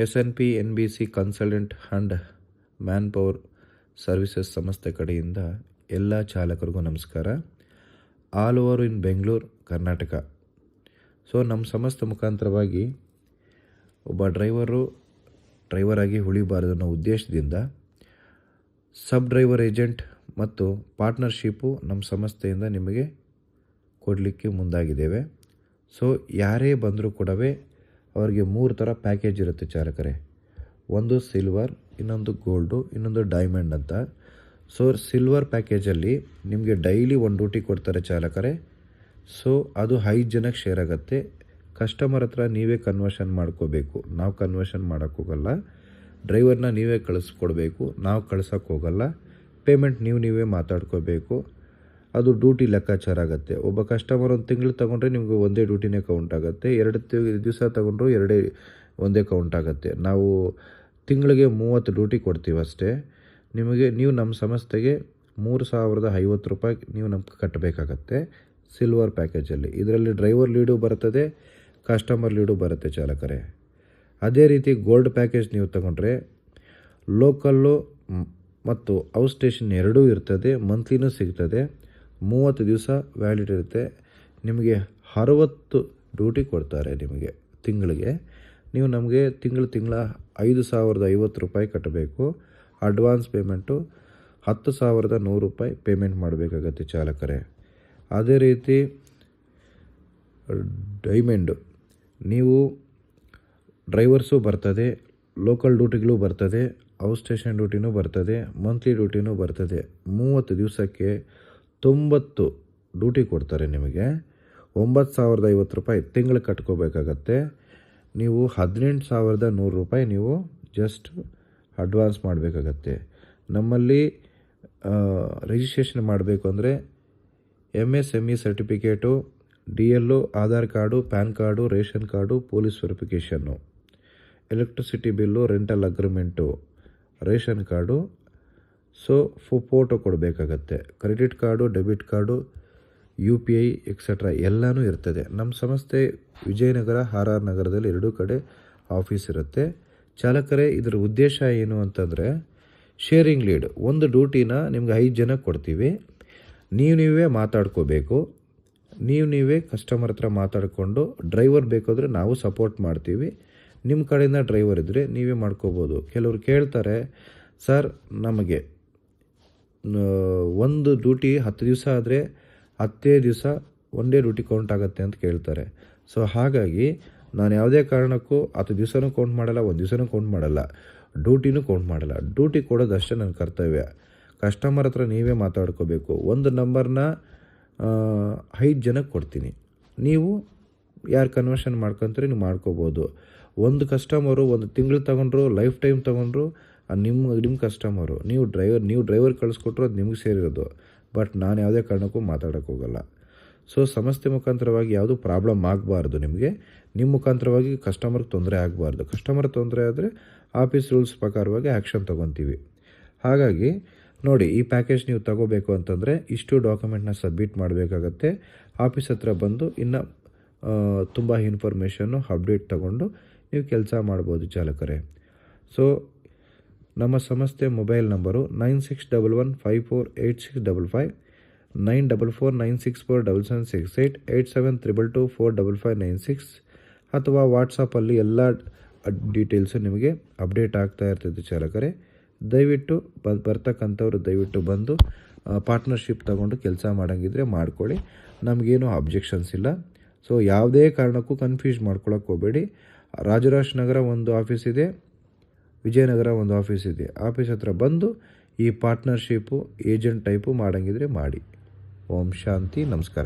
SNP NBC consultant and man power services ಸಂಸ್ಥೆ ಕಡೆಯಿಂದ ಎಲ್ಲ ಚಾಲಕರಿಗೂ ನಮಸ್ಕಾರ. ಆಲ್ ಓವರ್ ಇನ್ ಬೆಂಗಳೂರು, ಕರ್ನಾಟಕ. ನಮ್ಮ ಸಂಸ್ಥೆ ಮುಖಾಂತರವಾಗಿ ಒಬ್ಬ ಡ್ರೈವರ್ ಆಗಿ ಉಳಿಬಾರದು ಅನ್ನೋ ಉದ್ದೇಶದಿಂದ ಸಬ್ ಡ್ರೈವರ್ ಏಜೆಂಟ್ ಮತ್ತು ಪಾರ್ಟ್ನರ್ಶಿಪ್ಪು ನಮ್ಮ ಸಂಸ್ಥೆಯಿಂದ ನಿಮಗೆ ಕೊಡಲಿಕ್ಕೆ ಮುಂದಾಗಿದ್ದೇವೆ. ಯಾರೇ ಬಂದರೂ ಕೂಡ ಅವರಿಗೆ 3 ಥರ ಪ್ಯಾಕೇಜ್ ಇರುತ್ತೆ ಚಾಲಕರೇ. ಒಂದು ಸಿಲ್ವರ್, ಇನ್ನೊಂದು ಗೋಲ್ಡು, ಇನ್ನೊಂದು ಡೈಮಂಡ್ ಅಂತ. ಸಿಲ್ವರ್ ಪ್ಯಾಕೇಜಲ್ಲಿ ನಿಮಗೆ ಡೈಲಿ 1 ಡ್ಯೂಟಿ ಕೊಡ್ತಾರೆ ಚಾಲಕರೇ. ಅದು 5 ಜನಕ್ಕೆ ಶೇರ್ ಆಗುತ್ತೆ. ಕಸ್ಟಮರ್ ಹತ್ರ ನೀವೇ ಕನ್ವರ್ಷನ್ ಮಾಡ್ಕೋಬೇಕು, ನಾವು ಕನ್ವರ್ಷನ್ ಮಾಡೋಕ್ಕೋಗಲ್ಲ. ಡ್ರೈವರ್ನ ನೀವೇ ಕಳಿಸ್ಕೊಡ್ಬೇಕು, ನಾವು ಕಳ್ಸೋಕ್ಕೋಗಲ್ಲ. ಪೇಮೆಂಟ್ ನೀವೇ ಮಾತಾಡ್ಕೋಬೇಕು. ಅದು ಡ್ಯೂಟಿ ಲೆಕ್ಕಾಚಾರ ಆಗುತ್ತೆ. ಒಬ್ಬ ಕಸ್ಟಮರ್ 1 ತಿಂಗಳು ತೊಗೊಂಡ್ರೆ ನಿಮಗೆ ಒಂದೇ ಡ್ಯೂಟಿನೇ ಕೌಂಟ್ ಆಗುತ್ತೆ. 2 ದಿವಸ ತೊಗೊಂಡ್ರು ಒಂದೇ ಕೌಂಟ್ ಆಗುತ್ತೆ. ನಾವು ತಿಂಗಳಿಗೆ 30 ಡ್ಯೂಟಿ ಕೊಡ್ತೀವಿ ಅಷ್ಟೇ. ನೀವು ನಮ್ಮ ಸಂಸ್ಥೆಗೆ 3,050 ರೂಪಾಯಿ ನೀವು ನಮ್ಗೆ ಕಟ್ಟಬೇಕಾಗತ್ತೆ ಸಿಲ್ವರ್ ಪ್ಯಾಕೇಜಲ್ಲಿ. ಇದರಲ್ಲಿ ಡ್ರೈವರ್ ಲೀಡು ಬರ್ತದೆ, ಕಸ್ಟಮರ್ ಲೀಡು ಬರುತ್ತೆ ಚಾಲಕರೇ. ಅದೇ ರೀತಿ ಗೋಲ್ಡ್ ಪ್ಯಾಕೇಜ್ ನೀವು ತಗೊಂಡ್ರೆ ಲೋಕಲ್ಲು ಮತ್ತು ಔಟ್ ಸ್ಟೇಷನ್ ಎರಡೂ ಇರ್ತದೆ, ಮಂತ್ಲಿನೂ ಸಿಗ್ತದೆ. 30 ದಿವಸ ವ್ಯಾಲಿಡ್ ಇರುತ್ತೆ. ನಿಮಗೆ 60 ಡ್ಯೂಟಿ ಕೊಡ್ತಾರೆ ನಿಮಗೆ ತಿಂಗಳಿಗೆ. ನೀವು ನಮಗೆ ತಿಂಗಳ 5,050 ರೂಪಾಯಿ ಕಟ್ಟಬೇಕು. ಅಡ್ವಾನ್ಸ್ ಪೇಮೆಂಟು 10,100 ರೂಪಾಯಿ ಪೇಮೆಂಟ್ ಮಾಡಬೇಕಾಗತ್ತೆ ಚಾಲಕರೇ. ಅದೇ ರೀತಿ ಡೈಮಂಡು ನೀವು ಡ್ರೈವರ್ಸು ಬರ್ತದೆ, ಲೋಕಲ್ ಡ್ಯೂಟಿಗಳು ಬರ್ತದೆ, ಔಟ್ ಸ್ಟೇಷನ್ ಡ್ಯೂಟಿನೂ ಬರ್ತದೆ, ಮಂತ್ಲಿ ಡ್ಯೂಟಿನೂ ಬರ್ತದೆ. 30 ದಿವಸಕ್ಕೆ 90 ಡ್ಯೂಟಿ ಕೊಡ್ತಾರೆ ನಿಮಗೆ. 9,050 ರೂಪಾಯಿ ತಿಂಗಳು ಕಟ್ಕೋಬೇಕಾಗತ್ತೆ. ನೀವು 18,100 ರೂಪಾಯಿ ನೀವು ಜಸ್ಟ್ ಅಡ್ವಾನ್ಸ್ ಮಾಡಬೇಕಾಗತ್ತೆ. ನಮ್ಮಲ್ಲಿ ರಿಜಿಸ್ಟ್ರೇಷನ್ ಮಾಡಬೇಕು ಅಂದರೆ MSME certificate, DL, Aadhaar card, PAN card, ration card, police verification, electricity bill, rental agreement, ration card, photo ಕೊಡಬೇಕಾಗತ್ತೆ. Credit card, debit card, UPI etcetera ಎಲ್ಲನೂ ಇರ್ತದೆ. ನಮ್ಮ ಸಂಸ್ಥೆ ವಿಜಯನಗರ, RR ನಗರದಲ್ಲಿ 2 ಕಡೆ ಆಫೀಸ್ ಇರುತ್ತೆ ಚಾಲಕರೇ. ಇದರ ಉದ್ದೇಶ ಏನು ಅಂತಂದರೆ ಶೇರಿಂಗ್ ಲೀಡ್. ಒಂದು ಡ್ಯೂಟಿನ ನಿಮ್ಗೆ 5 ಜನಕ್ಕೆ ಕೊಡ್ತೀವಿ. ನೀವೇ ಮಾತಾಡ್ಕೋಬೇಕು. ನೀವೇ ಕಸ್ಟಮರ್ ಹತ್ರ ಮಾತಾಡಿಕೊಂಡು ಡ್ರೈವರ್ ಬೇಕಾದರೆ ನಾವು ಸಪೋರ್ಟ್ ಮಾಡ್ತೀವಿ. ನಿಮ್ಮ ಕಡೆಯಿಂದ ಡ್ರೈವರ್ ಇದ್ದರೆ ನೀವೇ ಮಾಡ್ಕೋಬೋದು. ಕೆಲವರು ಕೇಳ್ತಾರೆ, ಸರ್ ನಮಗೆ ಒಂದು ಡ್ಯೂಟಿ 10 ದಿವಸ ಆದರೆ 10 ದಿವಸ ಒಂದೇ ಡ್ಯೂಟಿ ಕೌಂಟ್ ಆಗುತ್ತೆ ಅಂತ ಕೇಳ್ತಾರೆ. ಹಾಗಾಗಿ ನಾನು ಯಾವುದೇ ಕಾರಣಕ್ಕೂ 10 ದಿವಸನೂ ಕೌಂಟ್ ಮಾಡಲ್ಲ, 1 ದಿವಸನೂ ಕೌಂಟ್ ಮಾಡಲ್ಲ, ಡ್ಯೂಟಿನೂ ಕೌಂಟ್ ಮಾಡಲ್ಲ. ಡ್ಯೂಟಿ ಕೊಡೋದಷ್ಟೇ ನನ್ನ ಕರ್ತವ್ಯ. ಕಸ್ಟಮರ್ ಹತ್ರ ನೀವೇ ಮಾತಾಡ್ಕೋಬೇಕು. ಒಂದು ನಂಬರ್ನ 5 ಜನಕ್ಕೆ ಕೊಡ್ತೀನಿ. ನೀವು ಯಾರು ಕನ್ವರ್ಷನ್ ಮಾಡ್ಕೊತಾರೆ ನೀವು ಮಾಡ್ಕೋಬೋದು. ಒಂದು ಕಸ್ಟಮರು 1 ತಿಂಗಳು ತೊಗೊಂಡ್ರು, ಲೈಫ್ ಟೈಮ್ ತೊಗೊಂಡ್ರು, ನಿಮ್ಮ ಕಸ್ಟಮರು. ನೀವು ಡ್ರೈವರ್ ಕಳಿಸ್ಕೊಟ್ರು ಅದು ನಿಮ್ಗೆ ಸೇರಿರೋದು. ಬಟ್ ನಾನು ಯಾವುದೇ ಕಾರಣಕ್ಕೂ ಮಾತಾಡೋಕ್ಕೋಗಲ್ಲ. ಸಂಸ್ಥೆ ಮುಖಾಂತರವಾಗಿ ಯಾವುದೂ ಪ್ರಾಬ್ಲಮ್ ಆಗಬಾರ್ದು ನಿಮಗೆ. ನಿಮ್ಮ ಮುಖಾಂತರವಾಗಿ ಕಸ್ಟಮರ್ಗೆ ತೊಂದರೆ ಆಗಬಾರ್ದು. ಕಸ್ಟಮರ್ ತೊಂದರೆ ಆದರೆ ಆಫೀಸ್ ರೂಲ್ಸ್ ಪ್ರಕಾರವಾಗಿ ಆ್ಯಕ್ಷನ್ ತೊಗೊತೀವಿ. ಹಾಗಾಗಿ ನೋಡಿ, ಈ ಪ್ಯಾಕೇಜ್ ನೀವು ತಗೋಬೇಕು ಅಂತಂದರೆ ಇಷ್ಟು ಡಾಕ್ಯುಮೆಂಟ್ನ ಸಬ್ಮಿಟ್ ಮಾಡಬೇಕಾಗತ್ತೆ. ಆಫೀಸ್ ಹತ್ರ ಬಂದು ಇನ್ನು ತುಂಬ ಇನ್ಫಾರ್ಮೇಷನ್ನು ಅಪ್ಡೇಟ್ ತೊಗೊಂಡು ನೀವು ಕೆಲಸ ಮಾಡ್ಬೋದು ಚಾಲಕರೇ. ನಮ್ಮ ಸಂಸ್ಥೆ ಮೊಬೈಲ್ ನಂಬರು 9611548655, 9449647768, 8722245596, ಅಥವಾ ವಾಟ್ಸಪ್ಪಲ್ಲಿ ಎಲ್ಲ ಡೀಟೇಲ್ಸು ನಿಮಗೆ ಅಪ್ಡೇಟ್ ಆಗ್ತಾ ಇರ್ತದೆ ಚಾಲಕರೇ. ದಯವಿಟ್ಟು ಬರ್ತಕ್ಕಂಥವ್ರು ದಯವಿಟ್ಟು ಬಂದು ಪಾರ್ಟ್ನರ್ಶಿಪ್ ತಗೊಂಡು ಕೆಲಸ ಮಾಡೋಂಗಿದ್ರೆ ಮಾಡ್ಕೊಳ್ಳಿ. ನಮಗೇನು ಅಬ್ಜೆಕ್ಷನ್ಸ್ ಇಲ್ಲ. ಯಾವುದೇ ಕಾರಣಕ್ಕೂ ಕನ್ಫ್ಯೂಸ್ ಮಾಡ್ಕೊಳ್ಳೋಕೆ ಹೋಗಬೇಡಿ. ರಾಜರಾಜನಗರ ಒಂದು ಆಫೀಸ್ ಇದೆ, ವಿಜಯನಗರ ಒಂದು ಆಫೀಸ್ ಇದೆ. ಆಫೀಸ್ ಹತ್ರ ಬಂದು ಈ ಪಾರ್ಟ್ನರ್ಶಿಪ್ಪು ಏಜೆಂಟ್ ಟೈಪು ಮಾಡೋಂಗಿದ್ರೆ ಮಾಡಿ. ಓಂ ಶಾಂತಿ, ನಮಸ್ಕಾರ.